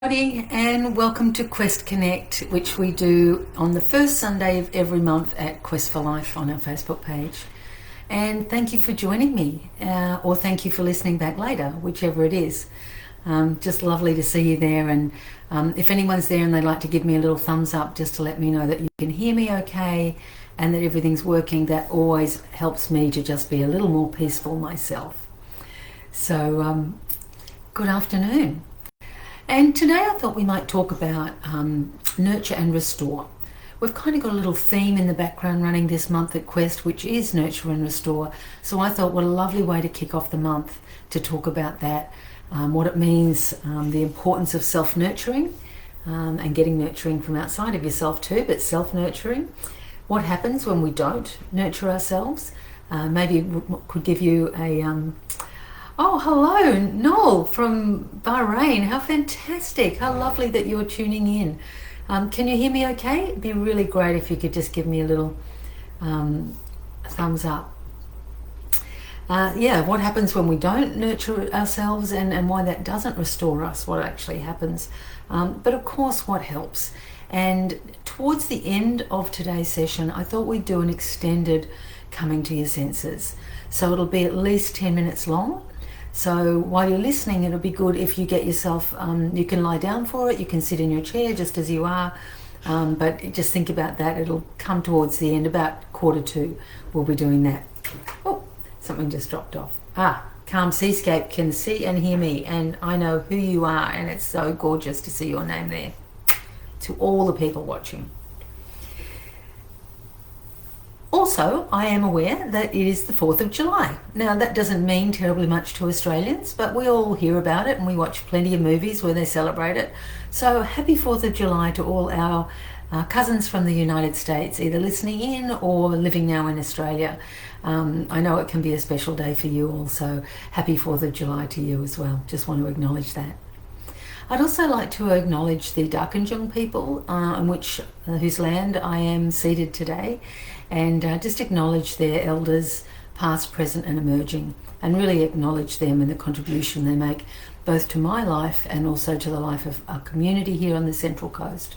And welcome to Quest Connect, which we do on the first Sunday of every month at Quest for Life on our Facebook page. And thank you for joining me, or thank you for listening back later, whichever it is. Just lovely to see you there. And if anyone's there and they'd like to give me a little thumbs up just to let me know that you can hear me okay and that everything's working, that always helps me to just be a little more peaceful myself. So good afternoon. And today I thought we might talk about nurture and restore. We've kind of got a little theme in the background running this month at Quest, which is nurture and restore. So I thought what a lovely way to kick off the month to talk about that, what it means, the importance of self-nurturing and getting nurturing from outside of yourself too, but self-nurturing. What happens when we don't nurture ourselves? Maybe could give you a... Oh, hello, Noel from Bahrain. How fantastic. How lovely that you're tuning in. Can you hear me okay? It'd be really great if you could just give me a little thumbs up. What happens when we don't nurture ourselves and why that doesn't restore us, what actually happens. But of course, what helps. And towards the end of today's session, I thought we'd do an extended coming to your senses. So it'll be at least 10 minutes long. So while you're listening, it'll be good if you get yourself, you can lie down for it, you can sit in your chair just as you are, but just think about that. It'll come towards the end, about 1:45 we'll be doing that. Oh, something just dropped off. Calm Seascape can see and hear me, and I know who you are, and it's so gorgeous to see your name there. To all the people watching. Also, I am aware that it is the 4th of July. Now, that doesn't mean terribly much to Australians, but we all hear about it and we watch plenty of movies where they celebrate it. So, happy 4th of July to all our cousins from the United States, either listening in or living now in Australia. I know it can be a special day for you also. Happy 4th of July to you as well. Just want to acknowledge that. I'd also like to acknowledge the Darkinjung people whose land I am seated today, and just acknowledge their elders, past, present and emerging, and really acknowledge them and the contribution they make both to my life and also to the life of our community here on the Central Coast.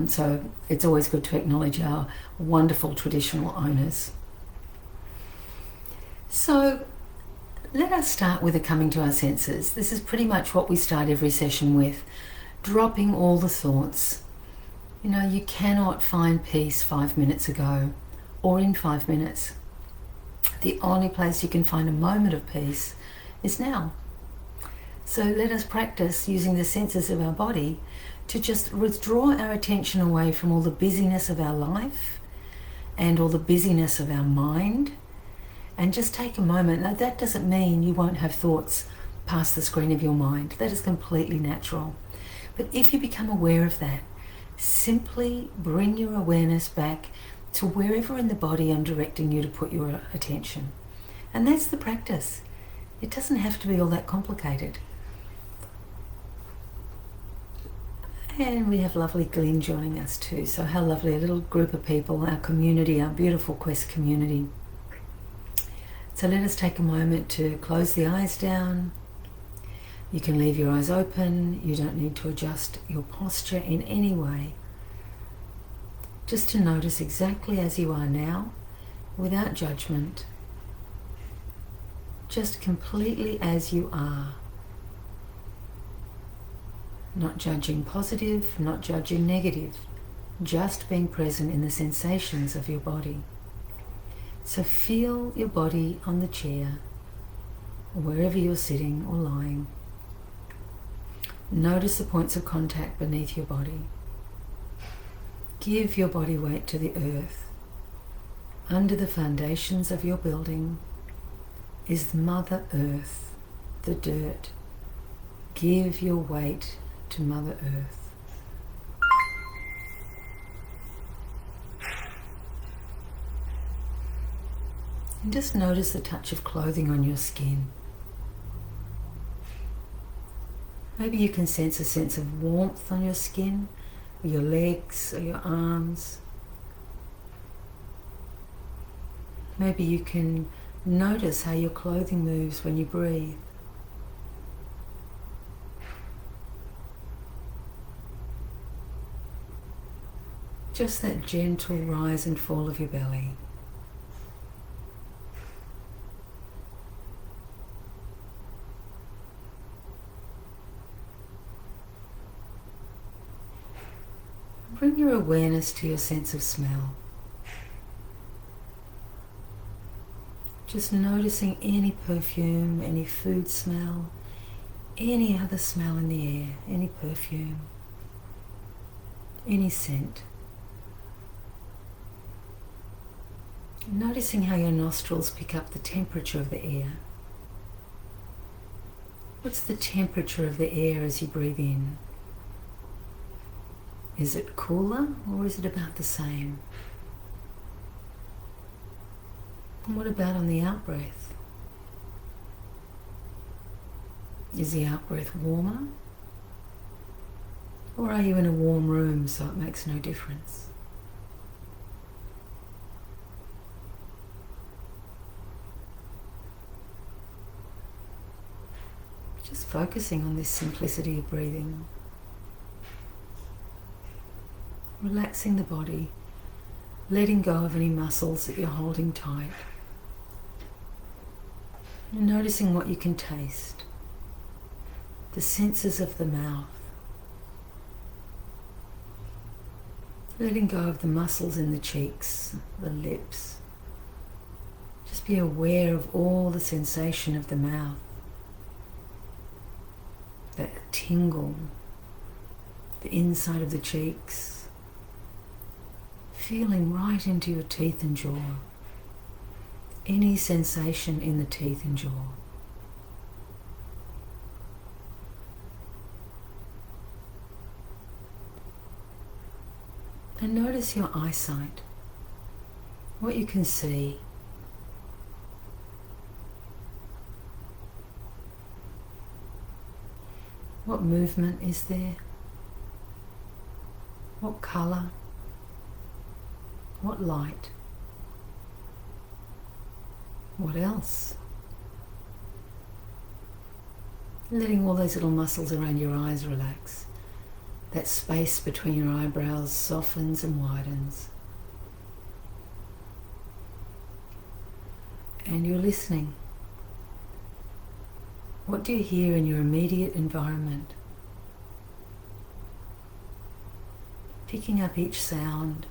So it's always good to acknowledge our wonderful traditional owners. So let us start with a coming to our senses. This is pretty much what we start every session with, dropping all the thoughts. You know, you cannot find peace 5 minutes ago or in 5 minutes. The only place you can find a moment of peace is now. So let us practice using the senses of our body to just withdraw our attention away from all the busyness of our life and all the busyness of our mind. And just take a moment. Now, that doesn't mean you won't have thoughts past the screen of your mind. That is completely natural. But if you become aware of that, simply bring your awareness back to wherever in the body I'm directing you to put your attention. And that's the practice. It doesn't have to be all that complicated. And we have lovely Glenn joining us too. So how lovely, a little group of people, our community, our beautiful Quest community. So let us take a moment to close the eyes down. You can leave your eyes open. You don't need to adjust your posture in any way. Just to notice exactly as you are now, without judgment. Just completely as you are. Not judging positive, not judging negative. Just being present in the sensations of your body. So feel your body on the chair, or wherever you're sitting or lying. Notice the points of contact beneath your body. Give your body weight to the earth. Under the foundations of your building is the Mother Earth, the dirt. Give your weight to Mother Earth. And just notice the touch of clothing on your skin. Maybe you can sense a sense of warmth on your skin, or your legs, or your arms. Maybe you can notice how your clothing moves when you breathe. just that gentle rise and fall of your belly. Bring your awareness to your sense of smell. Just noticing any perfume, any food smell, any other smell in the air, any perfume, any scent. Noticing how your nostrils pick up the temperature of the air. What's the temperature of the air as you breathe in? Is it cooler or is it about the same? And what about on the out-breath? Is the out-breath warmer? Or are you in a warm room so it makes no difference? Just focusing on this simplicity of breathing. Relaxing the body, letting go of any muscles that you're holding tight. And noticing what you can taste, the senses of the mouth. Letting go of the muscles in the cheeks, the lips. Just be aware of all the sensation of the mouth. That tingle, the inside of the cheeks. Feeling right into your teeth and jaw. Any sensation in the teeth and jaw. And notice your eyesight, what you can see. What movement is there? What colour? What light? What else? Letting all those little muscles around your eyes relax. That space between your eyebrows softens and widens. And you're listening. What do you hear in your immediate environment? Picking up each sound.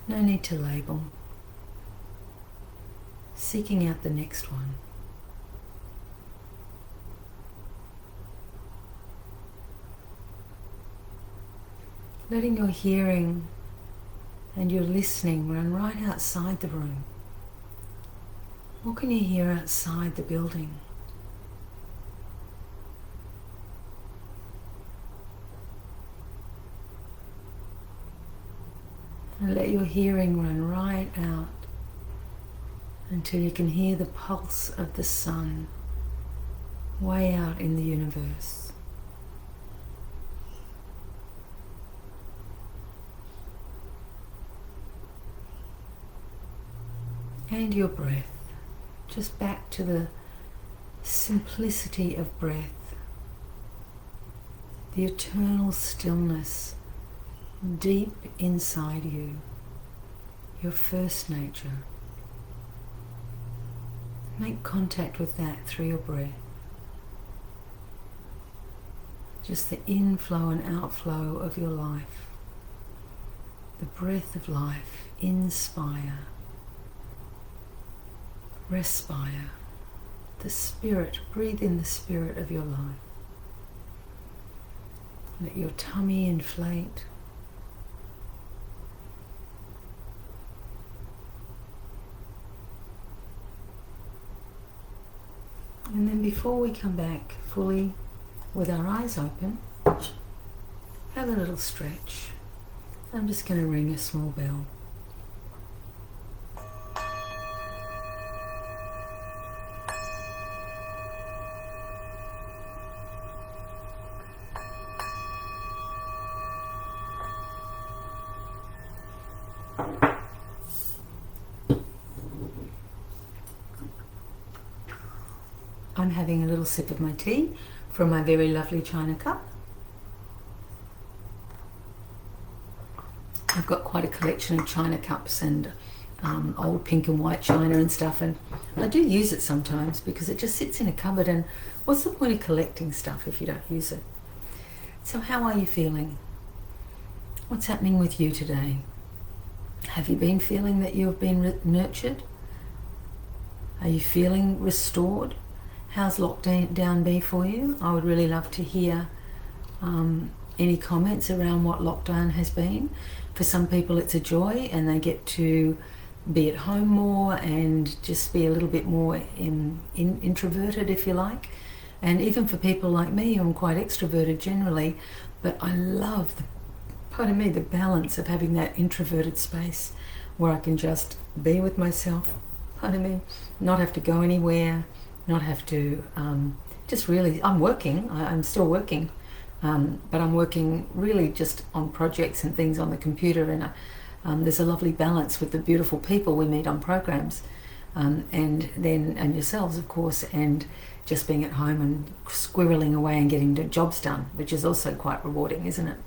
No need to label. Seeking out the next one. Letting your hearing and your listening run right outside the room. What can you hear outside the building? And let your hearing run right out until you can hear the pulse of the sun way out in the universe. And your breath, just back to the simplicity of breath, the eternal stillness deep inside you, your first nature. Make contact with that through your breath. Just the inflow and outflow of your life. The breath of life. Inspire. Respire. The spirit. Breathe in the spirit of your life. Let your tummy inflate. And then before we come back fully with our eyes open, have a little stretch. I'm just going to ring a small bell. I'm having a little sip of my tea from my very lovely china cup. I've got quite a collection of china cups and old pink and white china and stuff, and I do use it sometimes because it just sits in a cupboard, and what's the point of collecting stuff if you don't use it? So how are you feeling? What's happening with you today? Have you been feeling that you've been nurtured? Are you feeling restored? How's lockdown been for you? I would really love to hear any comments around what lockdown has been. For some people it's a joy and they get to be at home more and just be a little bit more introverted, if you like. And even for people like me, I'm quite extroverted generally, but I love the balance of having that introverted space where I can just be with myself, not have to go anywhere, not have to just really, I'm still working, but I'm working really just on projects and things on the computer, and there's a lovely balance with the beautiful people we meet on programs, and yourselves, of course, and just being at home and squirreling away and getting the jobs done, which is also quite rewarding, isn't it?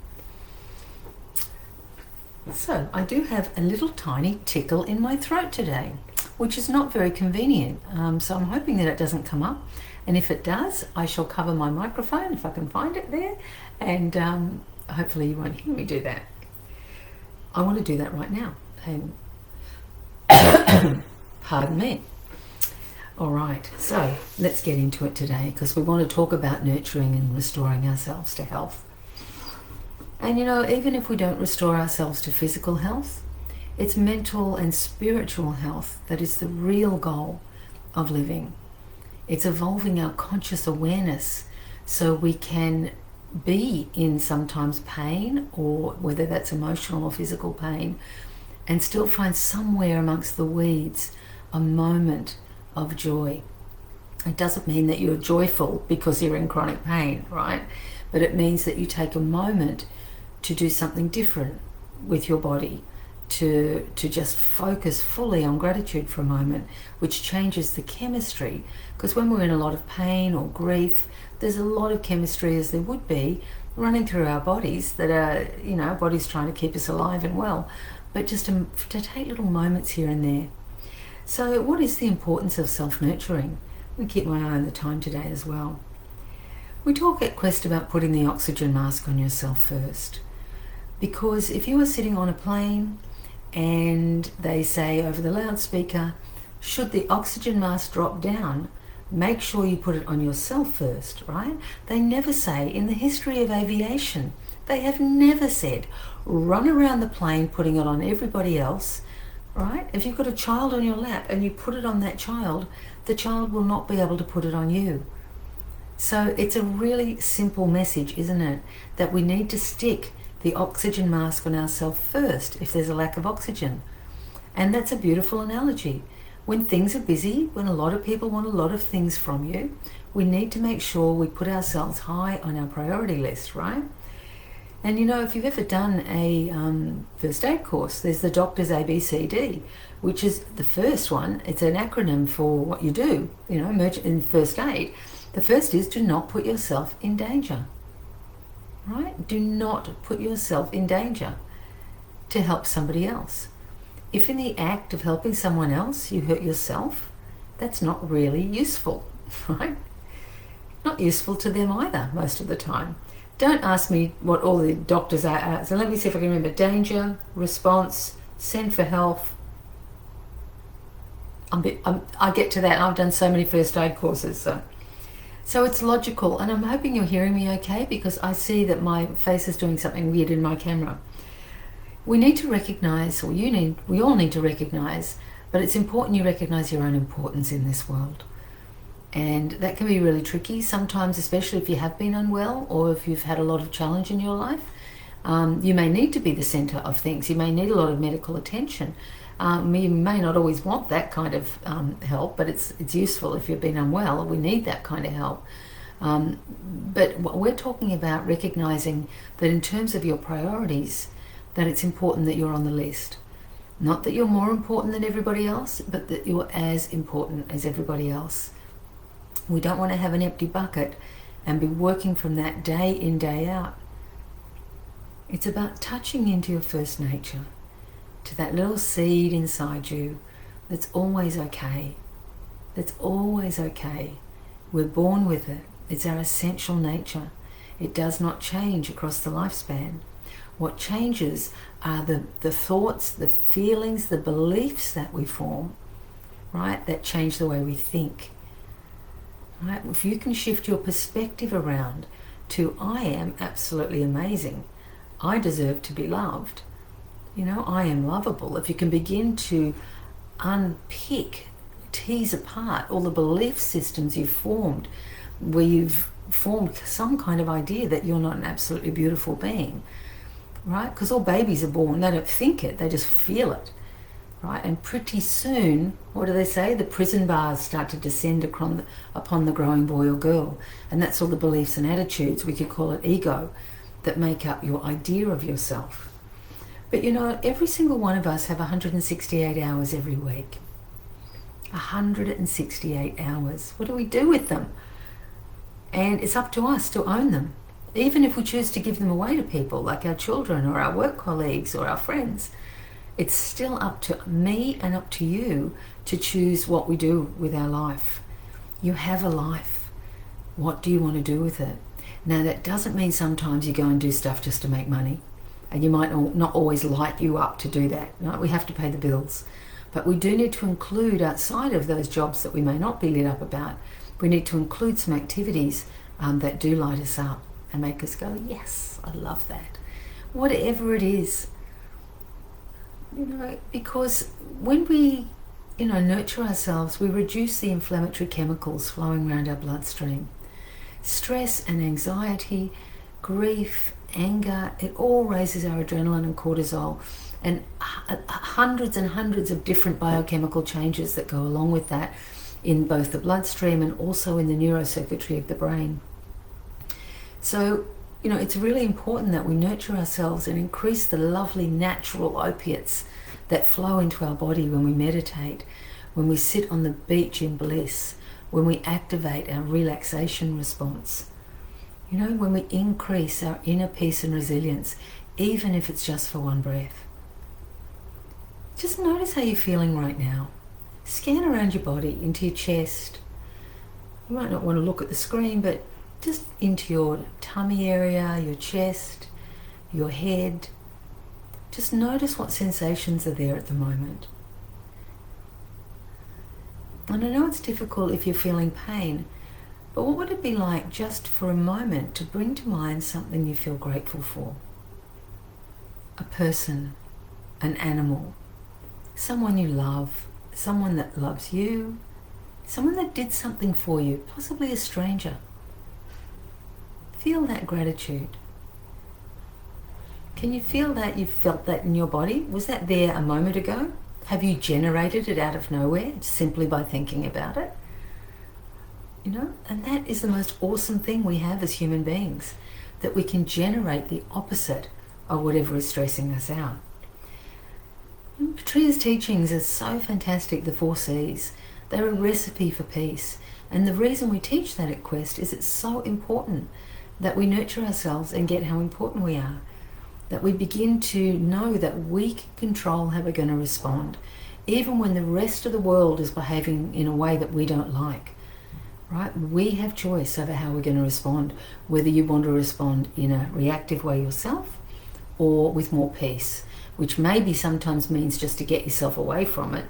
So I do have a little tiny tickle in my throat today, which is not very convenient, so I'm hoping that it doesn't come up, and if it does I shall cover my microphone if I can find it there, and hopefully you won't hear me do that. I want to do that right now, and pardon me. Alright, so let's get into it today, because we want to talk about nurturing and restoring ourselves to health. And even if we don't restore ourselves to physical health, it's mental and spiritual health that is the real goal of living. It's evolving our conscious awareness so we can be in sometimes pain, or whether that's emotional or physical pain, and still find somewhere amongst the weeds a moment of joy. It doesn't mean that you're joyful because you're in chronic pain, right? But it means that you take a moment to do something different with your body, to just focus fully on gratitude for a moment, which changes the chemistry. Because when we're in a lot of pain or grief, there's a lot of chemistry, as there would be, running through our bodies that are, our body's trying to keep us alive and well, but just to take little moments here and there. So what is the importance of self-nurturing? I'm going to keep my eye on the time today as well. We talk at Quest about putting the oxygen mask on yourself first, because if you are sitting on a plane and they say over the loudspeaker, should the oxygen mask drop down, make sure you put it on yourself first, right? They never say, in the history of aviation, they have never said, run around the plane putting it on everybody else, right? If you've got a child on your lap and you put it on that child, the child will not be able to put it on you. So it's a really simple message, isn't it? That we need to stick the oxygen mask on ourselves first if there's a lack of oxygen. And that's a beautiful analogy. When things are busy, when a lot of people want a lot of things from you, we need to make sure we put ourselves high on our priority list, right? And if you've ever done a first aid course, there's the doctor's ABCD, which is the first one. It's an acronym for what you do, in first aid. The first is do not put yourself in danger, right? Do not put yourself in danger to help somebody else. If in the act of helping someone else you hurt yourself, that's not really useful, right? Not useful to them either most of the time. Don't ask me what all the doctors are. So let me see if I can remember. Danger, response, send for help. I get to that. I've done so many first aid courses. So it's logical. And I'm hoping you're hearing me okay, because I see that my face is doing something weird in my camera. We need to recognize, we all need to recognize, but it's important you recognize your own importance in this world. And that can be really tricky sometimes, especially if you have been unwell or if you've had a lot of challenge in your life. You may need to be the center of things. You may need a lot of medical attention. You may not always want that kind of help, but it's useful if you've been unwell. We need that kind of help. But we're talking about recognizing that in terms of your priorities, that it's important that you're on the list. Not that you're more important than everybody else, but that you're as important as everybody else. We don't want to have an empty bucket and be working from that day in, day out. It's about touching into your first nature, to that little seed inside you that's always okay. That's always okay. We're born with it. It's our essential nature. It does not change across the lifespan. What changes are the thoughts, the feelings, the beliefs that we form, right, that change the way we think. Right? If you can shift your perspective around to, I am absolutely amazing. I deserve to be loved. I am lovable. If you can begin to unpick, tease apart all the belief systems you've formed, where you've formed some kind of idea that you're not an absolutely beautiful being, right? Because all babies are born, they don't think it, they just feel it, right? And pretty soon, what do they say? The prison bars start to descend upon the growing boy or girl. And that's all the beliefs and attitudes, we could call it ego, that make up your idea of yourself. But every single one of us have 168 hours every week. 168 hours. What do we do with them? And it's up to us to own them. Even if we choose to give them away to people, like our children or our work colleagues or our friends, it's still up to me and up to you to choose what we do with our life. You have a life. What do you want to do with it? Now, that doesn't mean sometimes you go and do stuff just to make money. And you might not always light you up to do that. No, we have to pay the bills. But we do need to include, outside of those jobs that we may not be lit up about, we need to include some activities that do light us up and make us go, yes, I love that. Whatever it is. Because when we, nurture ourselves, we reduce the inflammatory chemicals flowing around our bloodstream. Stress and anxiety, grief, anger, it all raises our adrenaline and cortisol, and hundreds and hundreds of different biochemical changes that go along with that in both the bloodstream and also in the neurocircuitry of the brain. So, it's really important that we nurture ourselves and increase the lovely natural opiates that flow into our body when we meditate, when we sit on the beach in bliss, when we activate our relaxation response. When we increase our inner peace and resilience, even if it's just for one breath. Just notice how you're feeling right now. Scan around your body, into your chest. You might not want to look at the screen, but just into your tummy area, your chest, your head. Just notice what sensations are there at the moment. And I know it's difficult if you're feeling pain, but what would it be like just for a moment to bring to mind something you feel grateful for? A person, an animal, someone you love, someone that loves you, someone that did something for you, possibly a stranger. Feel that gratitude. Can you feel that? You've felt that in your body? Was that there a moment ago? Have you generated it out of nowhere simply by thinking about it? And that is the most awesome thing we have as human beings, that we can generate the opposite of whatever is stressing us out. Patria's teachings are so fantastic, the 4 C's. They're a recipe for peace. And the reason we teach that at Quest is it's so important that we nurture ourselves and get how important we are. That we begin to know that we can control how we're going to respond, even when the rest of the world is behaving in a way that we don't like. Right? We have choice over how we're going to respond, whether you want to respond in a reactive way yourself or with more peace, which maybe sometimes means just to get yourself away from it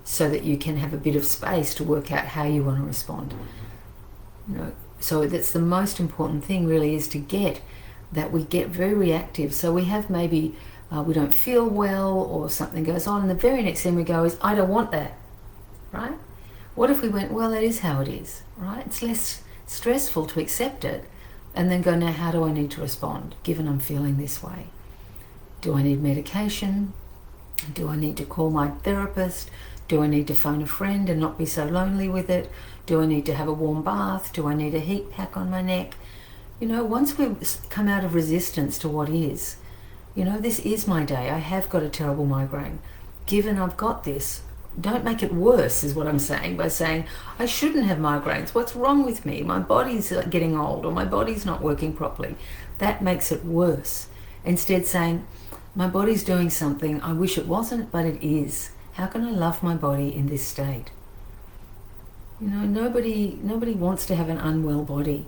so that you can have a bit of space to work out how you want to respond. So that's the most important thing really, is to get that we get very reactive. So we have maybe we don't feel well or something goes on, and the very next thing we go is, I don't want that, right? What if we went, well, that is how it is, right? It's less stressful to accept it and then go, now how do I need to respond given I'm feeling this way? Do I need medication? Do I need to call my therapist? Do I need to phone a friend and not be so lonely with it? Do I need to have a warm bath? Do I need a heat pack on my neck? Once we've come out of resistance to what is, this is my day. I have got a terrible migraine. Given I've got this, don't make it worse, is what I'm saying, by saying, I shouldn't have migraines. What's wrong with me? My body's getting old, or my body's not working properly. That makes it worse. Instead saying, my body's doing something, I wish it wasn't, but it is. How can I love my body in this state? Nobody wants to have an unwell body,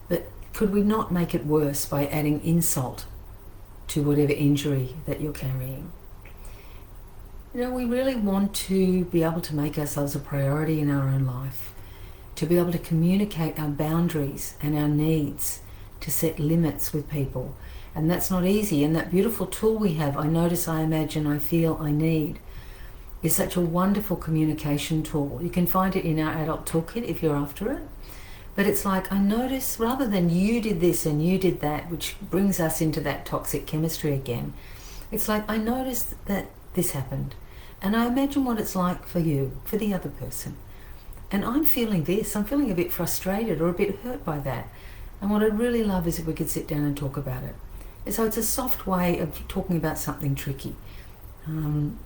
but could we not make it worse by adding insult to whatever injury that you're carrying? We really want to be able to make ourselves a priority in our own life, to be able to communicate our boundaries and our needs, to set limits with people. And that's not easy. And that beautiful tool we have, I notice, I imagine, I feel, I need, is such a wonderful communication tool. You can find it in our adult toolkit if you're after it. But it's like, I notice, rather than you did this and you did that, which brings us into that toxic chemistry again, it's like, I noticed that this happened. And I imagine what it's like for you, for the other person. And I'm feeling this. I'm feeling a bit frustrated or a bit hurt by that. And what I'd really love is if we could sit down and talk about it. So it's a soft way of talking about something tricky. And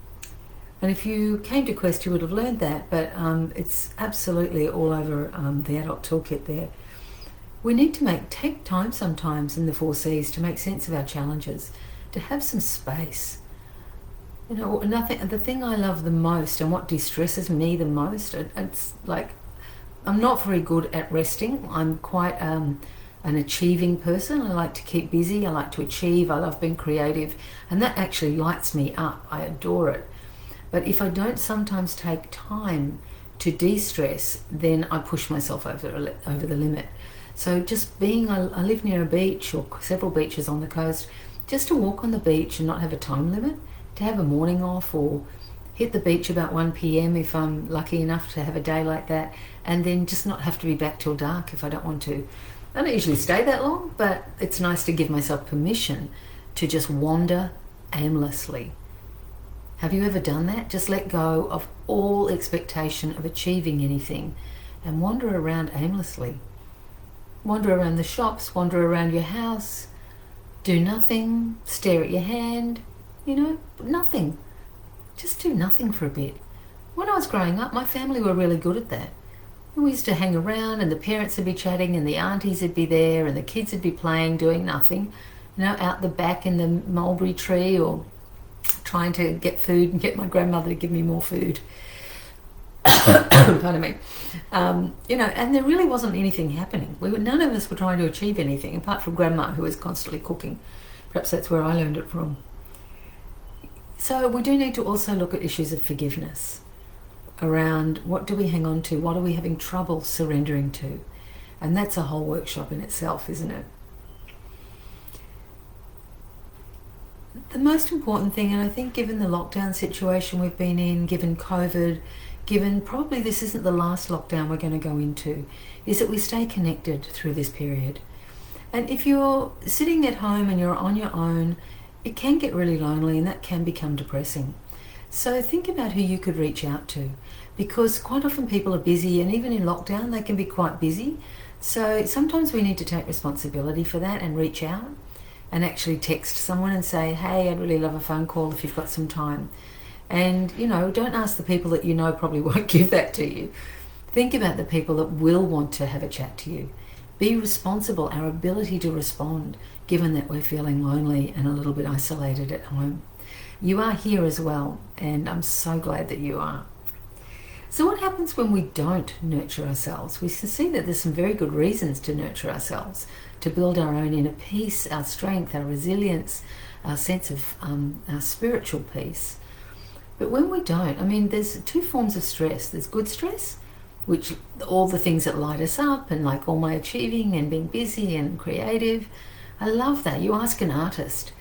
if you came to Quest, you would have learned that, but it's absolutely all over the adult toolkit there. We need to take time sometimes in the 4 C's to make sense of our challenges, to have some space. The thing I love the most and what distresses me the most, it's like, I'm not very good at resting. I'm quite an achieving person. I like to keep busy. I like to achieve. I love being creative. And that actually lights me up. I adore it. But if I don't sometimes take time to de-stress, then I push myself over the limit. So just I live near a beach or several beaches on the coast, just to walk on the beach and not have a time limit, to have a morning off, or hit the beach about 1 p.m. if I'm lucky enough to have a day like that, and then just not have to be back till dark if I don't want to. I don't usually stay that long, but it's nice to give myself permission to just wander aimlessly. Have you ever done that? Just let go of all expectation of achieving anything and wander around aimlessly. Wander around the shops, wander around your house, do nothing, stare at your hand, nothing. Just do nothing for a bit. When I was growing up, my family were really good at that. We used to hang around and the parents would be chatting and the aunties would be there and the kids would be playing, doing nothing, out the back in the mulberry tree, or trying to get food and get my grandmother to give me more food. Pardon me. And there really wasn't anything happening. None of us were trying to achieve anything, apart from Grandma, who was constantly cooking. Perhaps that's where I learned it from. So we do need to also look at issues of forgiveness around what do we hang on to, what are we having trouble surrendering to. And that's a whole workshop in itself, isn't it? The most important thing, and I think given the lockdown situation we've been in, given COVID, given probably this isn't the last lockdown we're going to go into, is that we stay connected through this period. And if you're sitting at home and you're on your own, it can get really lonely and that can become depressing. So think about who you could reach out to, because quite often people are busy, and even in lockdown they can be quite busy. So sometimes we need to take responsibility for that and reach out and actually text someone and say, hey, I'd really love a phone call if you've got some time. And, don't ask the people that probably won't give that to you. Think about the people that will want to have a chat to you. Be responsible, our ability to respond, given that we're feeling lonely and a little bit isolated at home. You are here as well, and I'm so glad that you are. So what happens when we don't nurture ourselves? We can see that there's some very good reasons to nurture ourselves, to build our own inner peace, our strength, our resilience, our sense of our spiritual peace. But when we don't, there's 2 forms of stress. There's good stress, which all the things that light us up, and like all my achieving and being busy and creative. I love that. You ask an artist,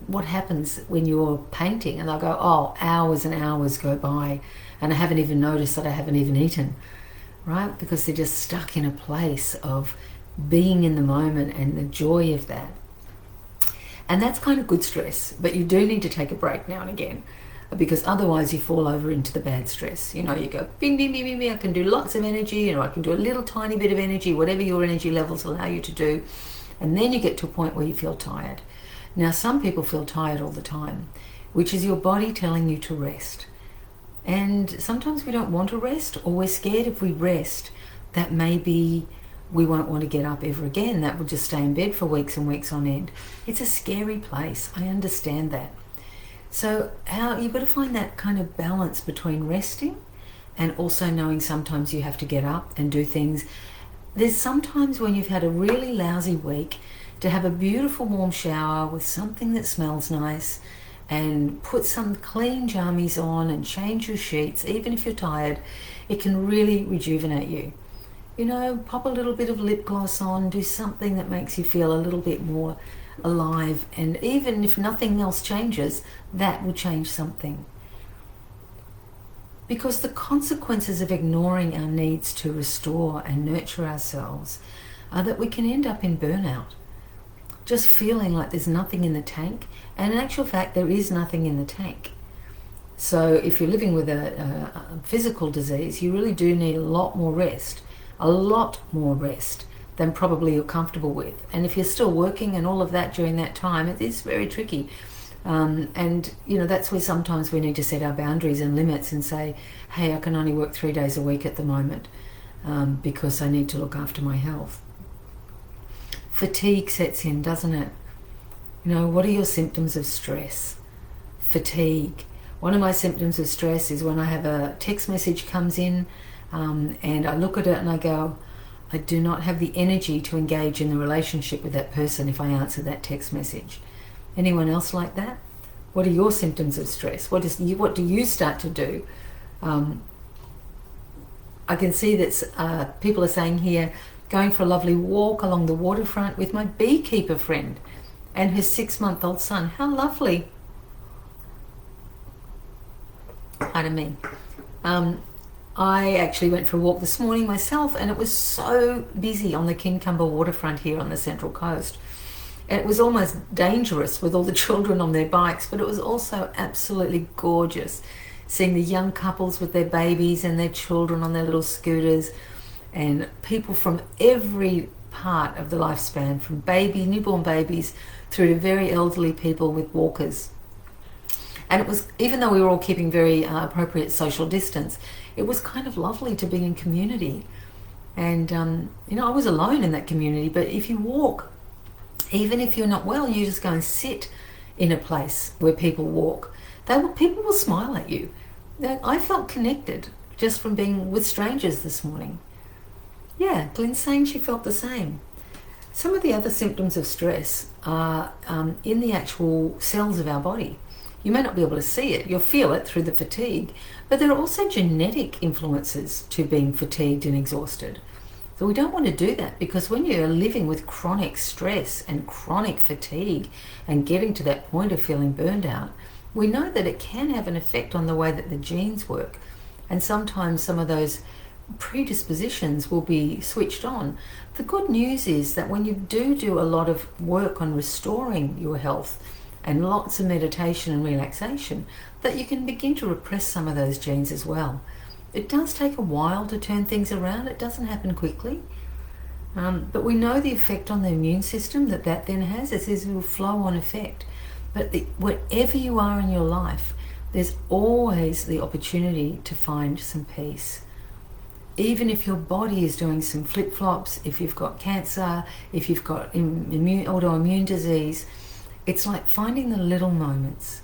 what happens when you're painting, and they'll go, oh, hours and hours go by and I haven't even noticed that I haven't even eaten, right? Because they're just stuck in a place of being in the moment and the joy of that. And that's kind of good stress, but you do need to take a break now and again, because otherwise you fall over into the bad stress. You go, bing, bing, bing, bing, bing, I can do lots of energy, I can do a little tiny bit of energy, whatever your energy levels allow you to do. And then you get to a point where you feel tired. Now, some people feel tired all the time, which is your body telling you to rest. And sometimes we don't want to rest, or we're scared if we rest that maybe we won't want to get up ever again. That will just stay in bed for weeks and weeks on end. It's a scary place. I understand that. So you've got to find that kind of balance between resting and also knowing sometimes you have to get up and do things. There's sometimes when you've had a really lousy week, to have a beautiful warm shower with something that smells nice and put some clean jammies on and change your sheets, even if you're tired, it can really rejuvenate you. You know, pop a little bit of lip gloss on, do something that makes you feel a little bit more alive, and even if nothing else changes, that will change something. Because the consequences of ignoring our needs to restore and nurture ourselves are that we can end up in burnout, just feeling like there's nothing in the tank, and in actual fact there is nothing in the tank. So if you're living with a physical disease, you really do need a lot more rest than probably you're comfortable with. And if you're still working and all of that during that time, it is very tricky. And you know, that's where sometimes we need to set our boundaries and limits and say, hey, I can only work 3 days a week at the moment because I need to look after my health. Fatigue sets in, doesn't it? You know, what are your symptoms of stress? Fatigue. One of my symptoms of stress is when I have a text message comes in and I look at it and I go, I do not have the energy to engage in the relationship with that person if I answer that text message. Anyone else like that? What are your symptoms of stress? What do you start to do? I can see that people are saying here, going for a lovely walk along the waterfront with my beekeeper friend and her 6-month-old son. How lovely. Pardon me. I actually went for a walk this morning myself, and it was so busy on the Kincumber waterfront here on the Central Coast. And it was almost dangerous with all the children on their bikes, but it was also absolutely gorgeous seeing the young couples with their babies and their children on their little scooters, and people from every part of the lifespan, from newborn babies through to very elderly people with walkers. And it was, even though we were all keeping very appropriate social distance, it was kind of lovely to be in community. And you know, I was alone in that community, but if you walk, even if you're not well, you just go and sit in a place where people walk. People will smile at you. I felt connected just from being with strangers this morning. Yeah, Glenn's saying she felt the same. Some of the other symptoms of stress are in the actual cells of our body. You may not be able to see it, you'll feel it through the fatigue, but there are also genetic influences to being fatigued and exhausted. So we don't want to do that, because when you're living with chronic stress and chronic fatigue and getting to that point of feeling burned out, we know that it can have an effect on the way that the genes work. And sometimes some of those predispositions will be switched on. The good news is that when you do a lot of work on restoring your health and lots of meditation and relaxation, that you can begin to repress some of those genes as well. It does take a while to turn things around. It doesn't happen quickly. But we know the effect on the immune system that then has. It is a flow-on effect. But wherever you are in your life, there's always the opportunity to find some peace. Even if your body is doing some flip-flops, if you've got cancer, if you've got autoimmune disease, it's like finding the little moments,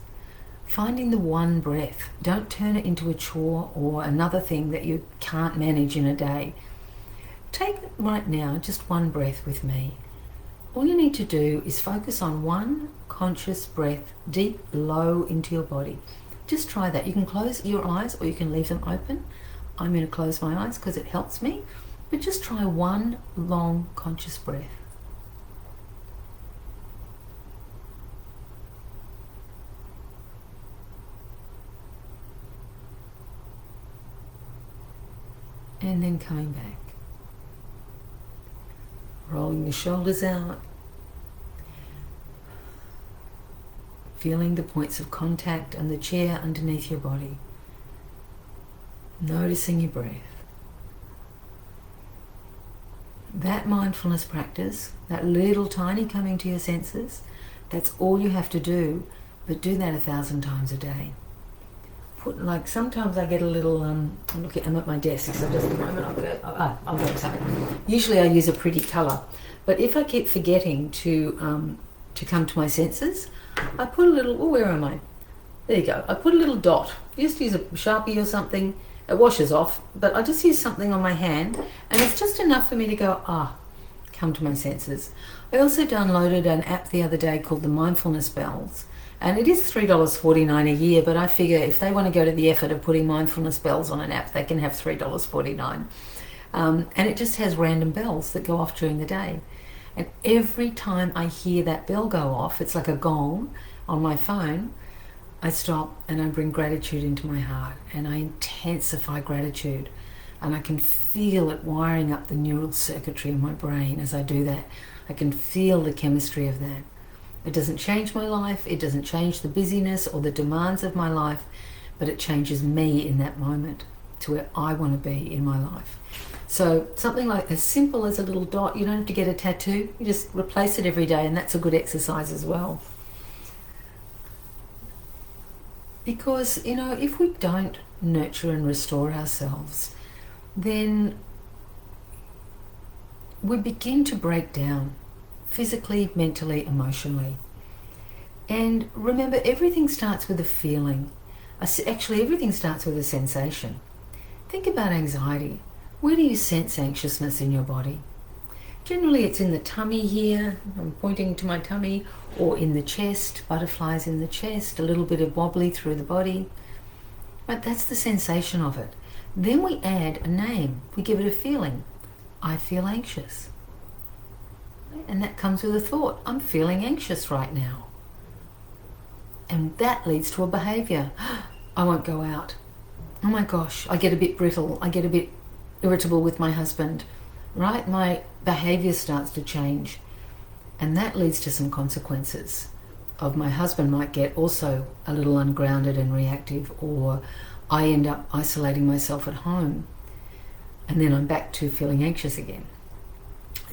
finding the one breath. Don't turn it into a chore or another thing that you can't manage in a day. Take right now just one breath with me. All you need to do is focus on one conscious breath, deep, low into your body. Just try that. You can close your eyes or you can leave them open. I'm going to close my eyes because it helps me, but just try one long conscious breath. And then coming back. Rolling the shoulders out. Feeling the points of contact on the chair underneath your body. Noticing your breath. That mindfulness practice, that little tiny coming to your senses, that's all you have to do, but do that 1,000 times a day. put, like, sometimes I get a little, I'm at my desk, so just a moment, I'll go something. Usually I use a pretty colour, but if I keep forgetting to come to my senses, I put a little, where am I? There you go. I put a little dot. I just use a Sharpie or something. It washes off, but I just use something on my hand, and it's just enough for me to go, come to my senses. I also downloaded an app the other day called the Mindfulness Bells, and it is $3.49 a year, but I figure if they want to go to the effort of putting Mindfulness Bells on an app, they can have $3.49. And it just has random bells that go off during the day. And every time I hear that bell go off, it's like a gong on my phone, I stop and I bring gratitude into my heart, and I intensify gratitude, and I can feel it wiring up the neural circuitry in my brain as I do that. I can feel the chemistry of that. It doesn't change my life, it doesn't change the busyness or the demands of my life, but it changes me in that moment to where I want to be in my life. So something like as simple as a little dot, you don't have to get a tattoo, you just replace it every day, and that's a good exercise as well. Because, if we don't nurture and restore ourselves, then we begin to break down physically, mentally, emotionally. And remember, everything starts with a feeling. Actually, everything starts with a sensation. Think about anxiety. Where do you sense anxiousness in your body? Generally, it's in the tummy here. I'm pointing to my tummy, or in the chest, butterflies in the chest, a little bit of wobbly through the body. But that's the sensation of it. Then we add a name. We give it a feeling. I feel anxious. And that comes with a thought. I'm feeling anxious right now. And that leads to a behavior. I won't go out. Oh my gosh, I get a bit brittle. I get a bit irritable with my husband. Right? My behavior starts to change. And that leads to some consequences. Of my husband might get also a little ungrounded and reactive, or I end up isolating myself at home. And then I'm back to feeling anxious again.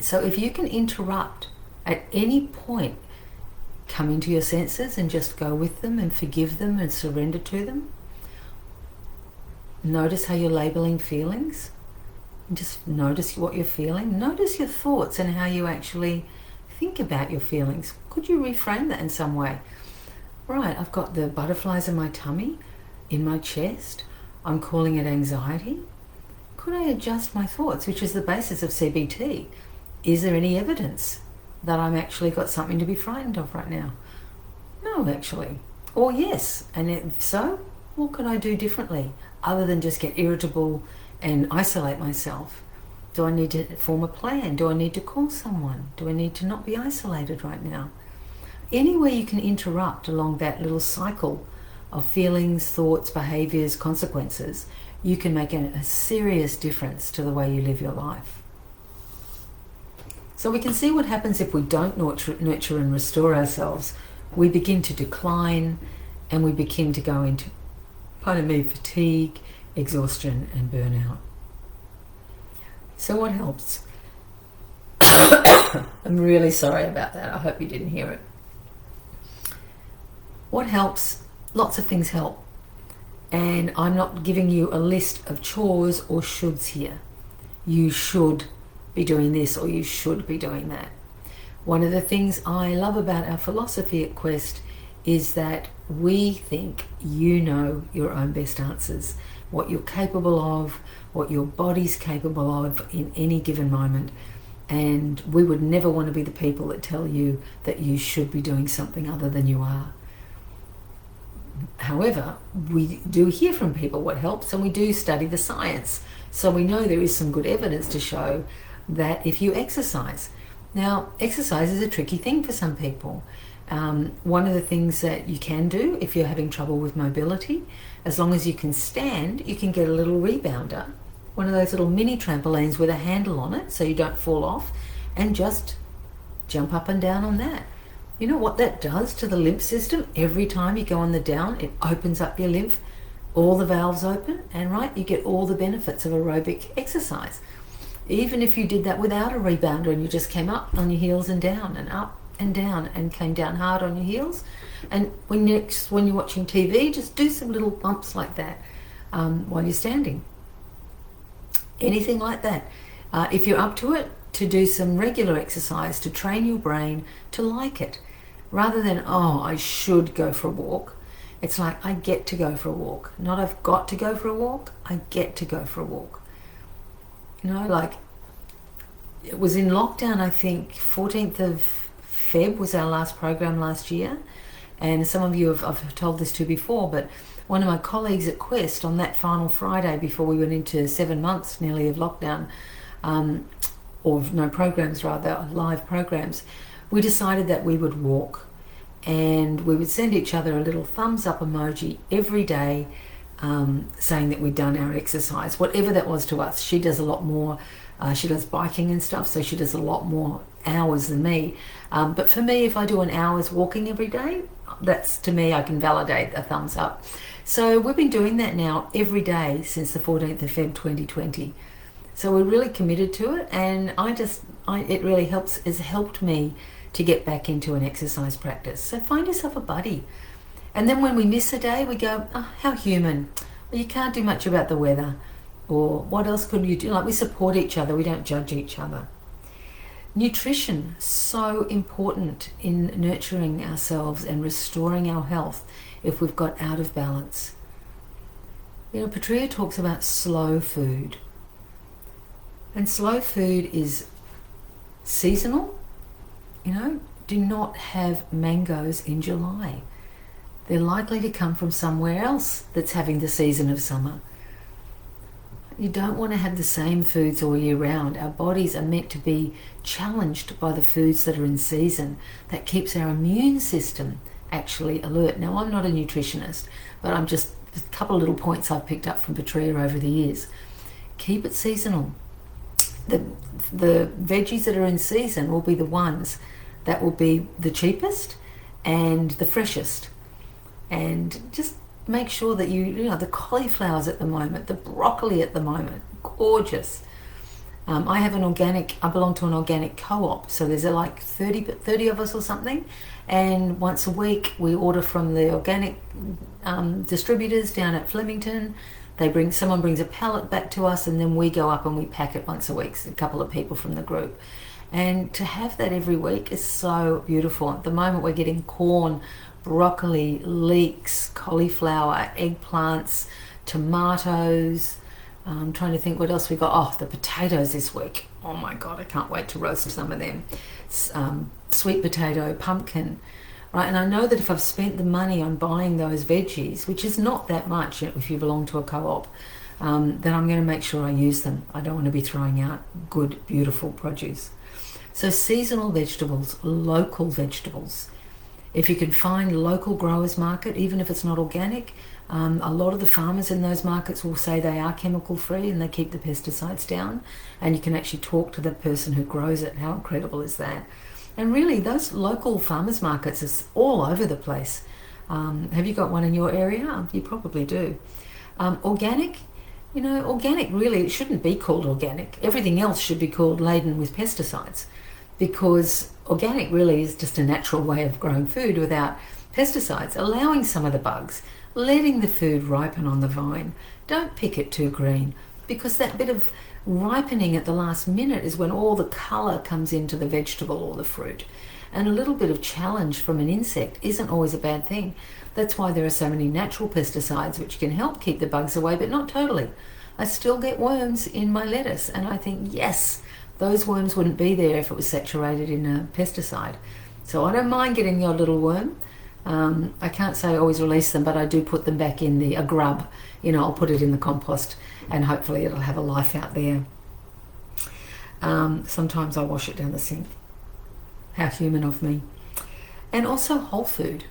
So if you can interrupt at any point, come into your senses and just go with them and forgive them and surrender to them. Notice how you're labeling feelings. Just notice what you're feeling. Notice your thoughts and how you actually think about your feelings. Could you reframe that in some way? Right, I've got the butterflies in my tummy, in my chest. I'm calling it anxiety. Could I adjust my thoughts, which is the basis of CBT? Is there any evidence that I'm actually got something to be frightened of right now? No, actually. Or yes. And if so, what could I do differently other than just get irritable and isolate myself? Do I need to form a plan? Do I need to call someone? Do I need to not be isolated right now? Any way you can interrupt along that little cycle of feelings, thoughts, behaviors, consequences, you can make a serious difference to the way you live your life. So we can see what happens if we don't nurture and restore ourselves. We begin to decline, and we begin to go into, fatigue, exhaustion, and burnout. So what helps? I'm really sorry about that. I hope you didn't hear it. What helps? Lots of things help. And I'm not giving you a list of chores or shoulds here. You should be doing this, or you should be doing that. One of the things I love about our philosophy at Quest is that we think you know your own best answers, what you're capable of, what your body's capable of in any given moment. And we would never want to be the people that tell you that you should be doing something other than you are. However, we do hear from people what helps, and we do study the science. So we know there is some good evidence to show that if you exercise. Now, exercise is a tricky thing for some people. One of the things that you can do if you're having trouble with mobility, as long as you can stand, you can get a little rebounder, one of those little mini trampolines with a handle on it so you don't fall off, and just jump up and down on that. You know what that does to the lymph system? Every time you go on the down, it opens up your lymph, all the valves open, and you get all the benefits of aerobic exercise. Even if you did that without a rebounder and you just came up on your heels and down and up, and down, and came down hard on your heels. And when you're watching TV, just do some little bumps like that while you're standing. Anything like that. If you're up to it, to do some regular exercise to train your brain to like it. Rather than, oh, I should go for a walk. It's like, I get to go for a walk. Not I've got to go for a walk, I get to go for a walk. You know, like, it was in lockdown, I think, 14th of Feb was our last program last year. And some of you I've told this to before, but one of my colleagues at Quest, on that final Friday before we went into 7 months nearly of lockdown, or no programs rather, live programs, we decided that we would walk. And we would send each other a little thumbs up emoji every day, saying that we'd done our exercise, whatever that was to us. She does a lot more. She does biking and stuff, so she does a lot more hours than me. But for me, if I do an hour's walking every day, that's, to me, I can validate a thumbs up. So we've been doing that now every day since the 14th of Feb 2020. So we're really committed to it, and it really has helped me to get back into an exercise practice. So find yourself a buddy. And then when we miss a day, we go, oh, how human. Well, you can't do much about the weather. Or what else could you do? Like, we support each other. We don't judge each other. Nutrition, so important in nurturing ourselves and restoring our health if we've got out of balance. You know, Patria talks about slow food. And slow food is seasonal. You know, do not have mangoes in July. They're likely to come from somewhere else that's having the season of summer. You don't want to have the same foods all year round. Our bodies are meant to be challenged by the foods that are in season. That keeps our immune system actually alert. Now, I'm not a nutritionist, but I'm just a couple of little points I've picked up from Patria over the years. Keep it seasonal. The veggies that are in season will be the ones that will be the cheapest and the freshest. And just make sure that you know, the cauliflowers at the moment, the broccoli at the moment, gorgeous. I belong to an organic co-op, so there's like 30 of us or something, and once a week we order from the organic distributors down at Flemington. Someone brings a pallet back to us, and then we go up and we pack it once a week, a couple of people from the group. And to have that every week is so beautiful. At the moment we're getting corn, broccoli, leeks, cauliflower, eggplants, tomatoes. I'm trying to think what else we got. Oh, the potatoes this week. Oh my God, I can't wait to roast some of them. Sweet potato, pumpkin. Right, and I know that if I've spent the money on buying those veggies, which is not that much if you belong to a co-op, then I'm going to make sure I use them. I don't want to be throwing out good, beautiful produce. So seasonal vegetables, local vegetables. If you can find local growers market, even if it's not organic, a lot of the farmers in those markets will say they are chemical free and they keep the pesticides down, and you can actually talk to the person who grows it. How incredible is that? And really, those local farmers markets is all over the place. Have you got one in your area? You probably do. Organic, organic really, it shouldn't be called organic. Everything else should be called laden with pesticides, because organic really is just a natural way of growing food without pesticides, allowing some of the bugs, letting the food ripen on the vine. Don't pick it too green, because that bit of ripening at the last minute is when all the colour comes into the vegetable or the fruit. And a little bit of challenge from an insect isn't always a bad thing. That's why there are so many natural pesticides which can help keep the bugs away, but not totally. I still get worms in my lettuce, and I think, yes, those worms wouldn't be there if it was saturated in a pesticide. So I don't mind getting the odd little worm. I can't say I always release them, but I do put them back in a grub. I'll put it in the compost, and hopefully it'll have a life out there. Sometimes I wash it down the sink. How human of me. And also whole food.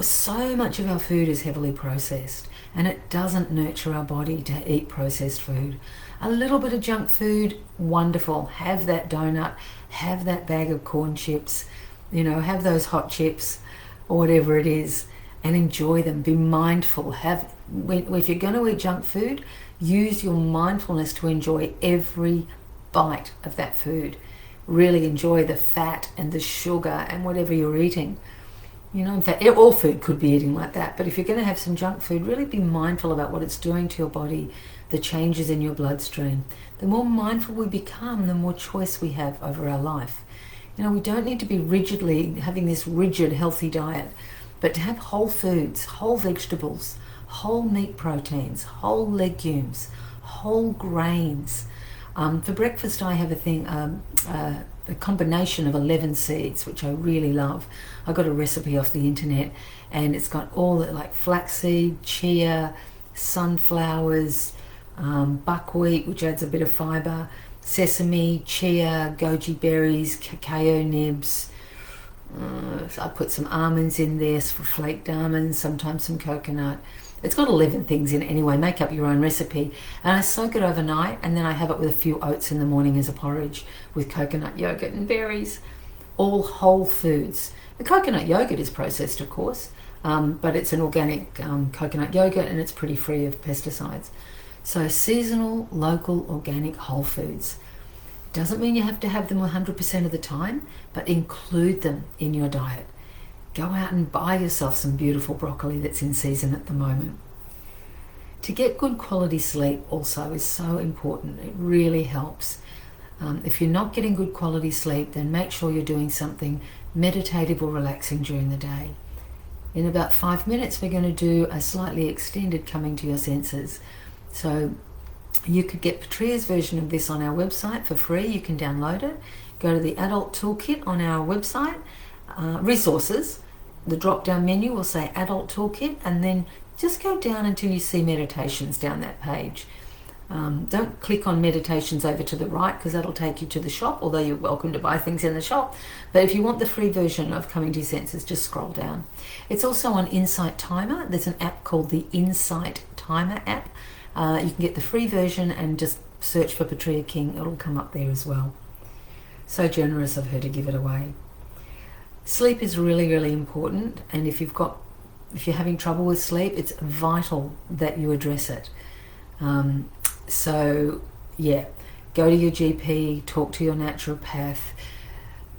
So much of our food is heavily processed, and it doesn't nurture our body to eat processed food. A little bit of junk food, wonderful. Have that donut, have that bag of corn chips, have those hot chips or whatever it is, and enjoy them. Be mindful. If you're going to eat junk food, use your mindfulness to enjoy every bite of that food. really enjoy the fat and the sugar and whatever you're eating. In fact, all food could be eating like that. But if you're going to have some junk food, really be mindful about what it's doing to your body, the changes in your bloodstream. The more mindful we become, the more choice we have over our life. We don't need to be rigidly having this rigid, healthy diet, but to have whole foods, whole vegetables, whole meat proteins, whole legumes, whole grains. For breakfast, I have a combination of 11 seeds, which I really love. I got a recipe off the internet, and it's got all the, like flaxseed, chia, sunflowers, buckwheat, which adds a bit of fiber, sesame, chia, goji berries, cacao nibs. I put some almonds in there for flaked almonds, sometimes some coconut. It's got 11 things in it anyway. Make up your own recipe. And I soak it overnight, and then I have it with a few oats in the morning as a porridge with coconut yogurt and berries. All whole foods. The coconut yogurt is processed, of course, but it's an organic coconut yogurt, and it's pretty free of pesticides. So seasonal, local, organic whole foods. Doesn't mean you have to have them 100% of the time, but include them in your diet. Go out and buy yourself some beautiful broccoli that's in season at the moment. To get good quality sleep also is so important. It really helps. If you're not getting good quality sleep, then make sure you're doing something meditative or relaxing during the day. In about 5 minutes, we're going to do a slightly extended coming to your senses. So you could get Patria's version of this on our website for free. You can download it. Go to the Adult Toolkit on our website. Resources, the drop down menu will say Adult Toolkit, and then just go down until you see meditations down that page. Don't click on meditations over to the right, because that'll take you to the shop, although you're welcome to buy things in the shop. But if you want the free version of Coming to Your Senses, just scroll down. It's also on Insight Timer. There's an app called the Insight Timer app. You can get the free version and just search for Patria King. It'll come up there as well. So generous of her to give it away. Sleep is really, really important, and if you're having trouble with sleep, it's vital that you address it. So yeah, go to your GP, talk to your naturopath.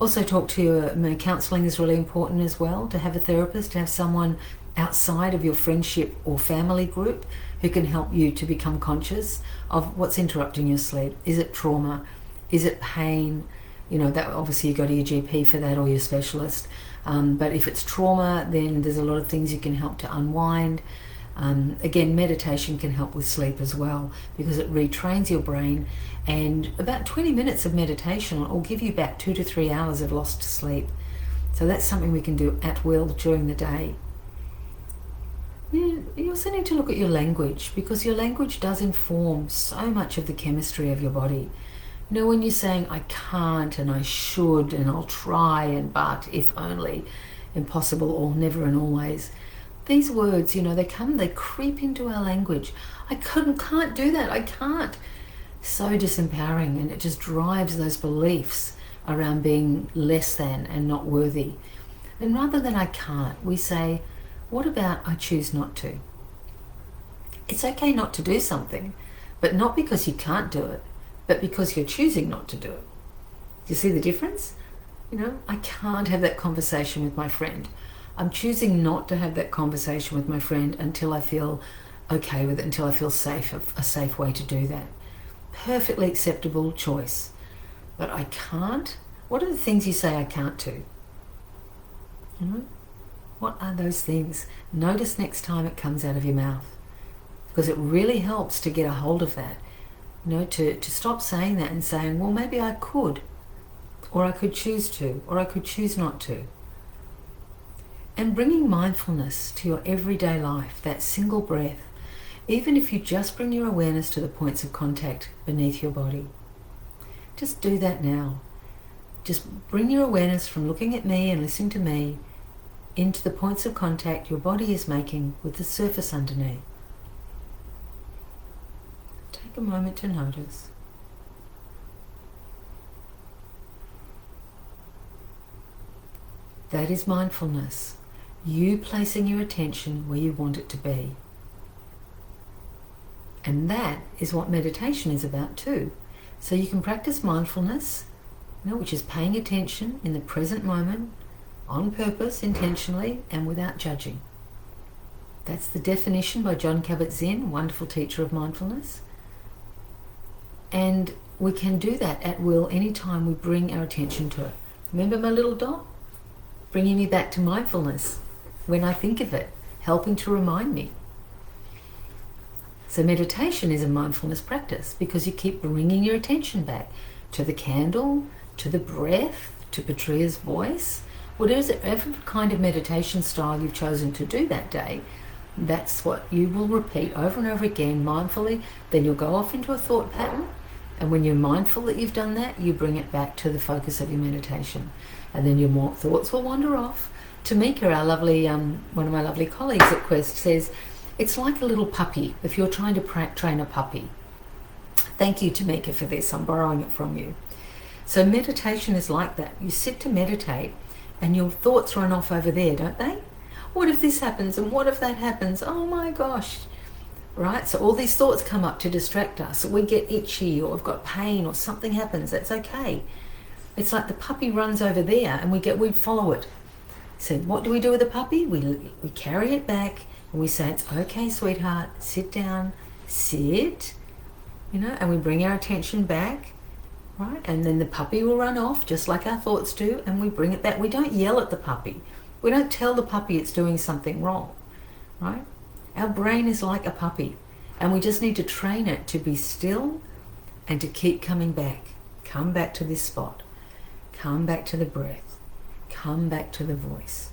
Also talk to your counselling is really important as well, to have a therapist, to have someone outside of your friendship or family group who can help you to become conscious of what's interrupting your sleep. Is it trauma? Is it pain? That obviously you go to your GP for that, or your specialist. But if it's trauma, then there's a lot of things you can help to unwind. Again, meditation can help with sleep as well, because it retrains your brain, and about 20 minutes of meditation will give you back 2 to 3 hours of lost sleep. So that's something we can do at will during the day. You also need to look at your language, because your language does inform so much of the chemistry of your body. When you're saying, I can't, and I should, and I'll try, and but, if only, impossible, or never and always. These words, they creep into our language. I can't do that, I can't. So disempowering, and it just drives those beliefs around being less than and not worthy. And rather than I can't, we say, what about I choose not to? It's okay not to do something, but not because you can't do it, but because you're choosing not to do it. Do you see the difference? I can't have that conversation with my friend. I'm choosing not to have that conversation with my friend until I feel okay with it, until I feel safe, a safe way to do that. Perfectly acceptable choice. But I can't? What are the things you say I can't to? What are those things? Notice next time it comes out of your mouth, because it really helps to get a hold of that. To stop saying that and saying, well, maybe I could, or I could choose to, or I could choose not to. And bringing mindfulness to your everyday life, that single breath, even if you just bring your awareness to the points of contact beneath your body. Just do that now. Just bring your awareness from looking at me and listening to me into the points of contact your body is making with the surface underneath. Take a moment to notice. That is mindfulness. You placing your attention where you want it to be. And that is what meditation is about too. So you can practice mindfulness which is paying attention in the present moment, on purpose, intentionally, and without judging. That's the definition by Jon Kabat-Zinn, wonderful teacher of mindfulness. And we can do that at will anytime we bring our attention to it. Remember my little dot? Bringing me back to mindfulness when I think of it, helping to remind me. So meditation is a mindfulness practice because you keep bringing your attention back to the candle, to the breath, to Patria's voice. Whatever kind of meditation style you've chosen to do that day, that's what you will repeat over and over again mindfully. Then you'll go off into a thought pattern, and when you're mindful that you've done that, you bring it back to the focus of your meditation, and then your thoughts will wander off. Tamika, our lovely one of my lovely colleagues at Quest, says it's like a little puppy if you're trying to train a puppy. Thank you, Tamika, for this. I'm borrowing it from you. So meditation is like that. You sit to meditate and your thoughts run off over there, don't they? What if this happens and what if that happens? Oh my gosh. Right? So all these thoughts come up to distract us. We get itchy or we've got pain or something happens. That's okay. It's like the puppy runs over there and we follow it. So what do we do with the puppy? We carry it back and we say, it's okay, sweetheart, sit down, sit, and we bring our attention back, right? And then the puppy will run off just like our thoughts do, and we bring it back. We don't yell at the puppy. We don't tell the puppy it's doing something wrong, right? Our brain is like a puppy, and we just need to train it to be still and to keep coming back. Come back to this spot. Come back to the breath. Come back to the voice.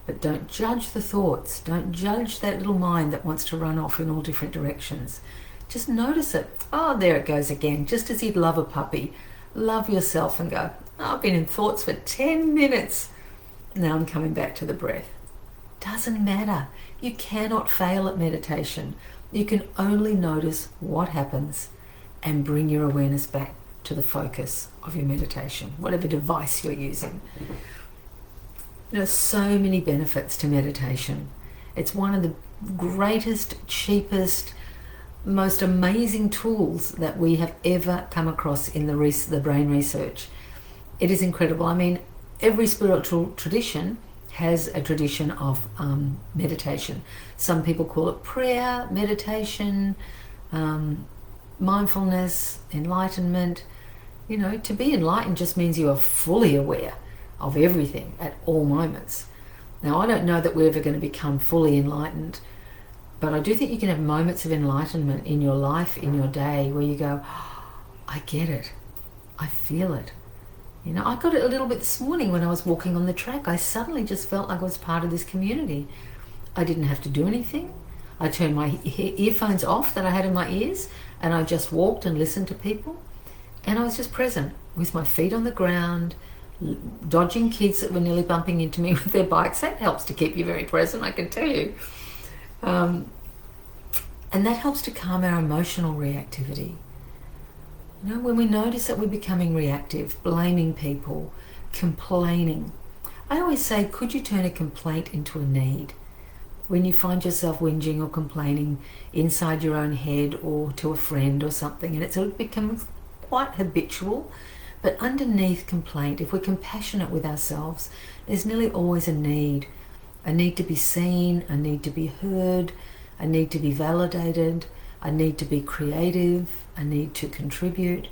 But don't judge the thoughts. Don't judge that little mind that wants to run off in all different directions. Just notice it. Oh, there it goes again. Just as you'd love a puppy. Love yourself and go, oh, I've been in thoughts for 10 minutes. Now I'm coming back to the breath. Doesn't matter. You cannot fail at meditation. You can only notice what happens and bring your awareness back to the focus of your meditation, whatever device you're using. There's so many benefits to meditation. It's one of the greatest, cheapest, most amazing tools that we have ever come across in the brain research. It is incredible. I mean, every spiritual tradition has a tradition of meditation. Some people call it prayer, meditation, mindfulness, enlightenment. To be enlightened just means you are fully aware of everything at all moments. Now, I don't know that we're ever going to become fully enlightened, but I do think you can have moments of enlightenment in your life, in your day, where you go, oh, I get it. I feel it. I got it a little bit this morning when I was walking on the track. I suddenly just felt like I was part of this community. I didn't have to do anything. I turned my earphones off that I had in my ears, and I just walked and listened to people. And I was just present with my feet on the ground, dodging kids that were nearly bumping into me with their bikes. That helps to keep you very present, I can tell you. And that helps to calm our emotional reactivity. When we notice that we're becoming reactive, blaming people, complaining. I always say, could you turn a complaint into a need? When you find yourself whinging or complaining inside your own head or to a friend or something, and it becomes quite habitual, but underneath complaint, if we're compassionate with ourselves, there's nearly always a need to be seen, a need to be heard, a need to be validated, a need to be creative, a need to contribute.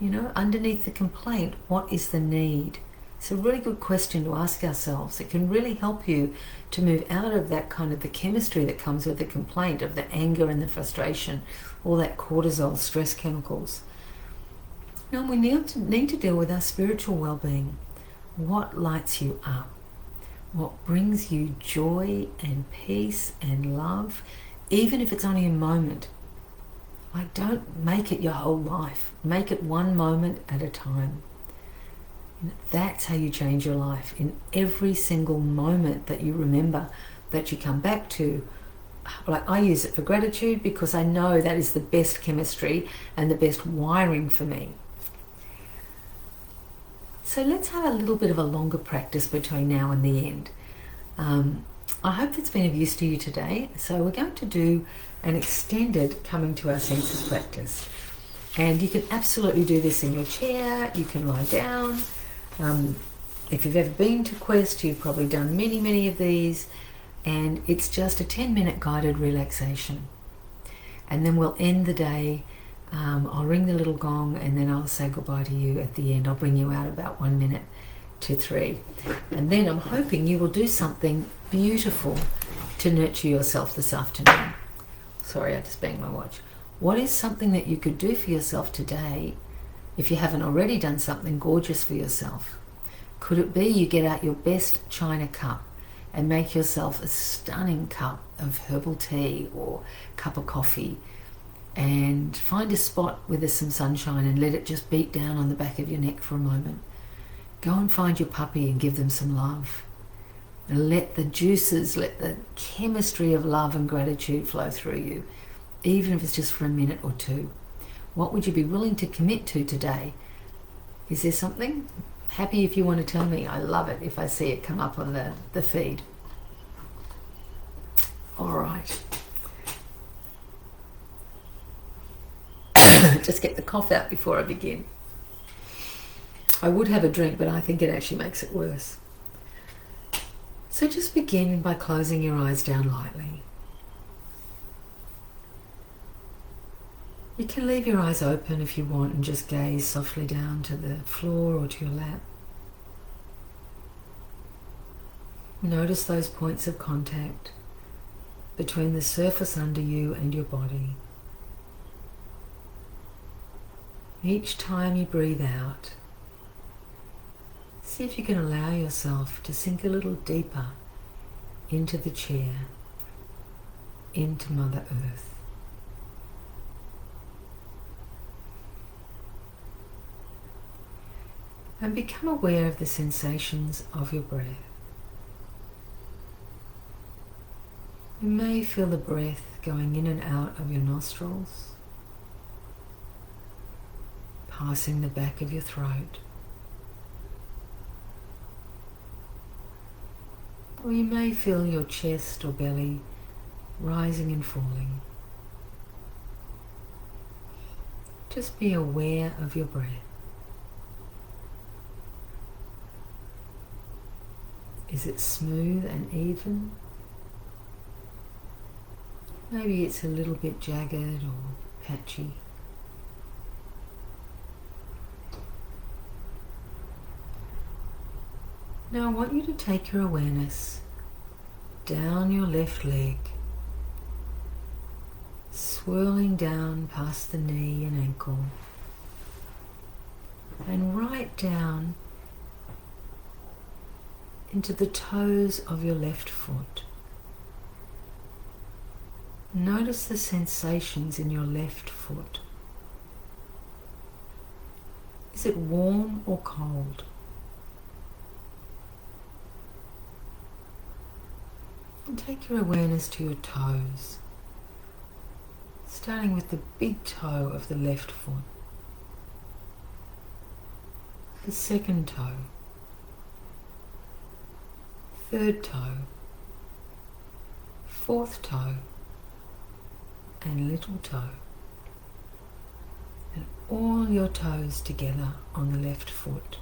Underneath the complaint, what is the need? It's a really good question to ask ourselves. It can really help you to move out of that kind of the chemistry that comes with the complaint, of the anger and the frustration, all that cortisol, stress chemicals. We need to deal with our spiritual well-being. What lights you up? What brings you joy and peace and love, even if it's only a moment? Don't make it your whole life. Make it one moment at a time. That's how you change your life. In every single moment that you remember, that you come back to. I use it for gratitude because I know that is the best chemistry and the best wiring for me. So let's have a little bit of a longer practice between now and the end. I hope that's been of use to you today. So we're going to do an extended coming to our senses practice. And you can absolutely do this in your chair. You can lie down. If you've ever been to Quest, you've probably done many of these. And it's just a 10-minute guided relaxation. And then we'll end the day. I'll ring the little gong and then I'll say goodbye to you at the end. I'll bring you out about 1 minute to 3. And then I'm hoping you will do something beautiful to nurture yourself this afternoon. Sorry, I just banged my watch. What is something that you could do for yourself today if you haven't already done something gorgeous for yourself? Could it be you get out your best china cup and make yourself a stunning cup of herbal tea or cup of coffee, and find a spot where there's some sunshine and let it just beat down on the back of your neck for a moment? Go and find your puppy and give them some love. And let the juices, let the chemistry of love and gratitude flow through you, even if it's just for a minute or 2. What would you be willing to commit to today? Is there something? Happy if you want to tell me. I love it if I see it come up on the feed. All right. Just get the cough out before I begin. I would have a drink, but I think it actually makes it worse. So just begin by closing your eyes down lightly. You can leave your eyes open if you want and just gaze softly down to the floor or to your lap. Notice those points of contact between the surface under you and your body. Each time you breathe out, see if you can allow yourself to sink a little deeper into the chair, into Mother Earth. And become aware of the sensations of your breath. You may feel the breath going in and out of your nostrils, passing the back of your throat. Or you may feel your chest or belly rising and falling. Just be aware of your breath. Is it smooth and even? Maybe it's a little bit jagged or patchy. Now I want you to take your awareness down your left leg, swirling down past the knee and ankle, and right down into the toes of your left foot. Notice the sensations in your left foot. Is it warm or cold? And take your awareness to your toes, starting with the big toe of the left foot, the second toe, third toe, fourth toe, and little toe, and all your toes together on the left foot.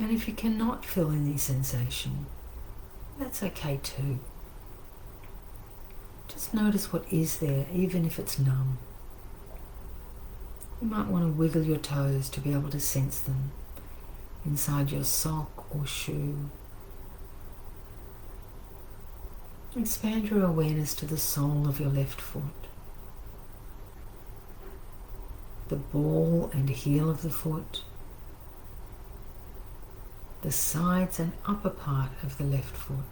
And if you cannot feel any sensation, that's okay too. Just notice what is there, even if it's numb. You might want to wiggle your toes to be able to sense them inside your sock or shoe. Expand your awareness to the sole of your left foot, the ball and heel of the foot, the sides and upper part of the left foot,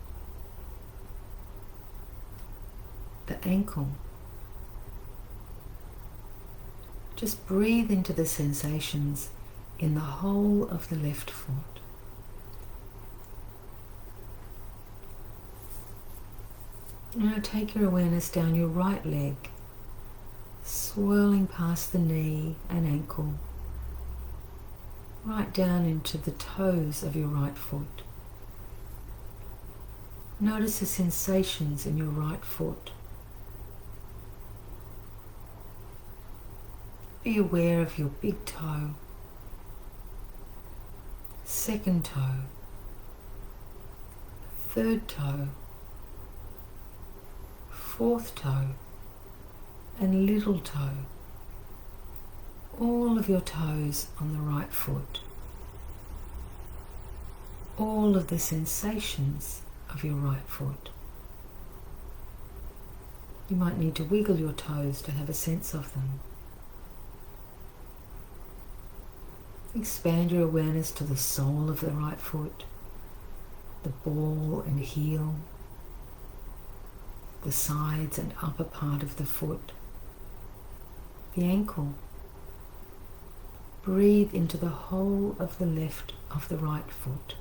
the ankle. Just breathe into the sensations in the whole of the left foot. Now take your awareness down your right leg, swirling past the knee and ankle, right down into the toes of your right foot. Notice the sensations in your right foot. be aware of your big toe, second toe, third toe, fourth toe, and little toe. All of your toes on the right foot. All of the sensations of your right foot. You might need to wiggle your toes to have a sense of them. Expand your awareness to the sole of the right foot, the ball and heel, the sides and upper part of the foot, the ankle. Breathe into the whole of the left of the right foot.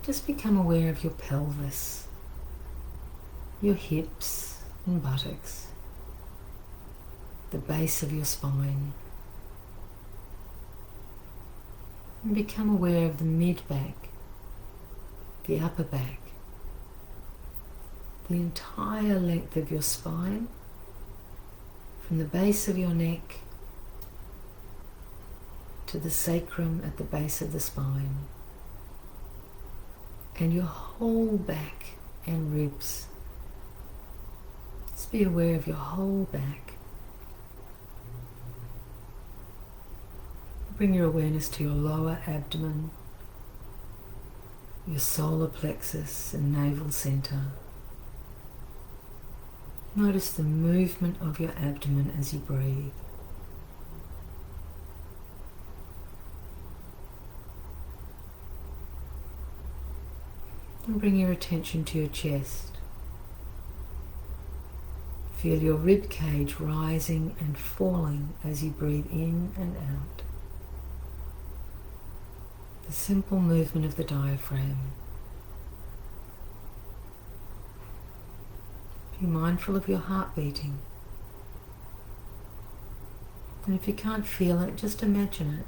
Just become aware of your pelvis, your hips and buttocks, the base of your spine. And become aware of the mid-back, the upper back, the entire length of your spine, from the base of your neck to the sacrum at the base of the spine, and your whole back and ribs. Just be aware of your whole back. Bring your awareness to your lower abdomen, your solar plexus and navel center. Notice the movement of your abdomen as you breathe. And bring your attention to your chest. Feel your rib cage rising and falling as you breathe in and out. The simple movement of the diaphragm. Be mindful of your heart beating. And if you can't feel it, just imagine it.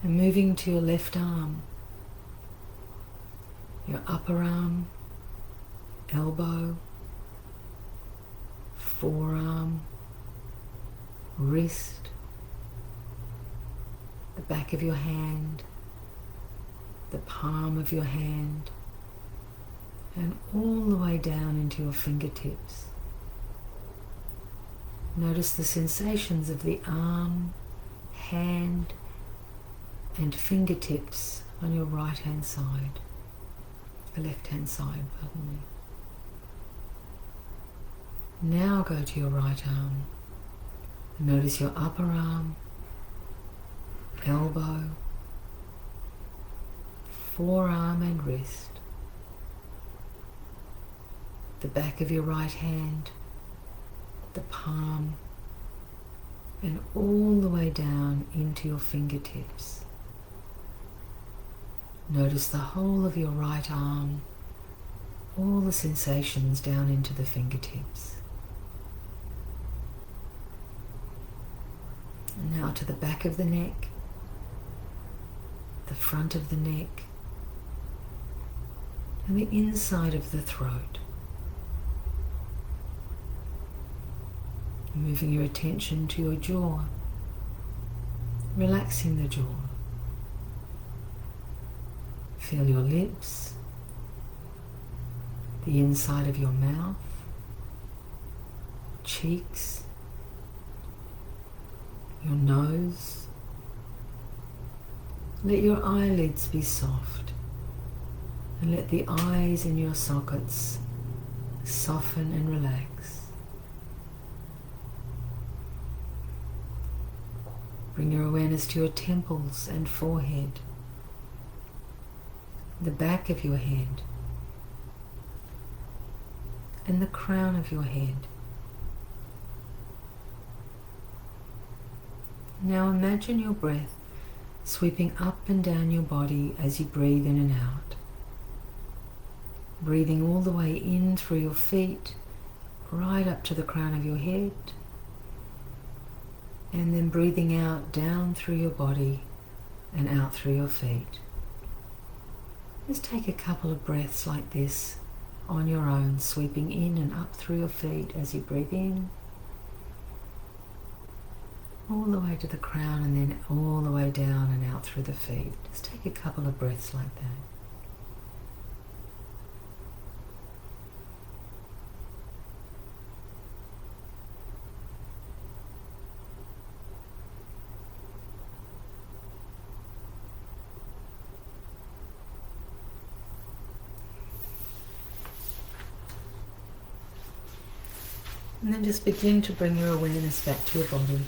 And moving to your left arm, your upper arm, elbow, forearm, wrist, the back of your hand, the palm of your hand, and all the way down into your fingertips. Notice the sensations of the arm, hand, and fingertips on your right hand side, the left hand side, pardon me. Now go to your right arm. Notice your upper arm, elbow, forearm and wrist, the back of your right hand, the palm, and all the way down into your fingertips. Notice the whole of your right arm, all the sensations down into the fingertips. And now to the back of the neck, the front of the neck, and the inside of the throat. Moving your attention to your jaw, relaxing the jaw. Feel your lips, the inside of your mouth, cheeks, your nose. Let your eyelids be soft, and let the eyes in your sockets soften and relax. Bring your awareness to your temples and forehead, the back of your head, and the crown of your head. Now imagine your breath sweeping up and down your body as you breathe in and out. Breathing all the way in through your feet, right up to the crown of your head, And then breathing out down through your body and out through your feet. Just take a couple of breaths like this on your own, sweeping in and up through your feet as you breathe in, all the way to the crown, and then all the way down and out through the feet. Just take a couple of breaths like that. And then just begin to bring your awareness back to your body.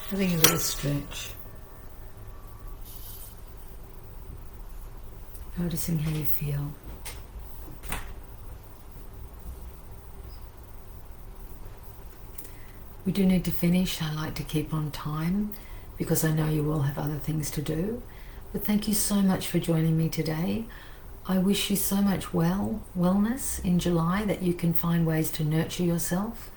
Having a little stretch. Noticing how you feel. We do need to finish. I like to keep on time, because I know you all have other things to do. But thank you so much for joining me today. I wish you so much wellness in July, that you can find ways to nurture yourself,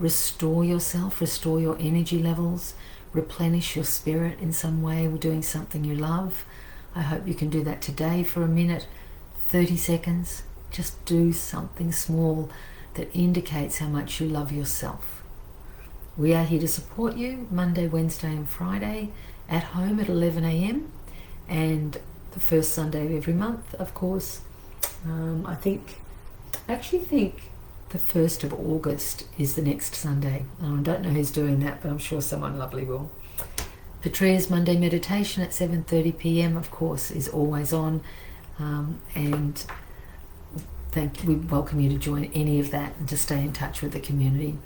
restore your energy levels, replenish your spirit in some way. We're doing something you love. I hope you can do that today for a minute, 30 seconds. Just do something small that indicates how much you love yourself. We are here to support you Monday, Wednesday and Friday at home at 11 a.m. and the first Sunday of every month, of course. I actually think the 1st of August is the next Sunday. I don't know who's doing that, but I'm sure someone lovely will. Patria's Monday meditation at 7:30 p.m. of course is always on, and we welcome you to join any of that and to stay in touch with the community.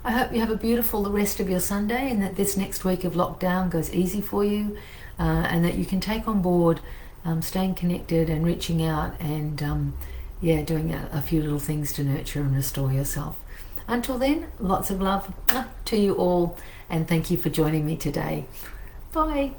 I hope you have a beautiful the rest of your Sunday, and that this next week of lockdown goes easy for you, and that you can take on board staying connected and reaching out and doing a few little things to nurture and restore yourself. Until then, lots of love to you all, and thank you for joining me today. Bye.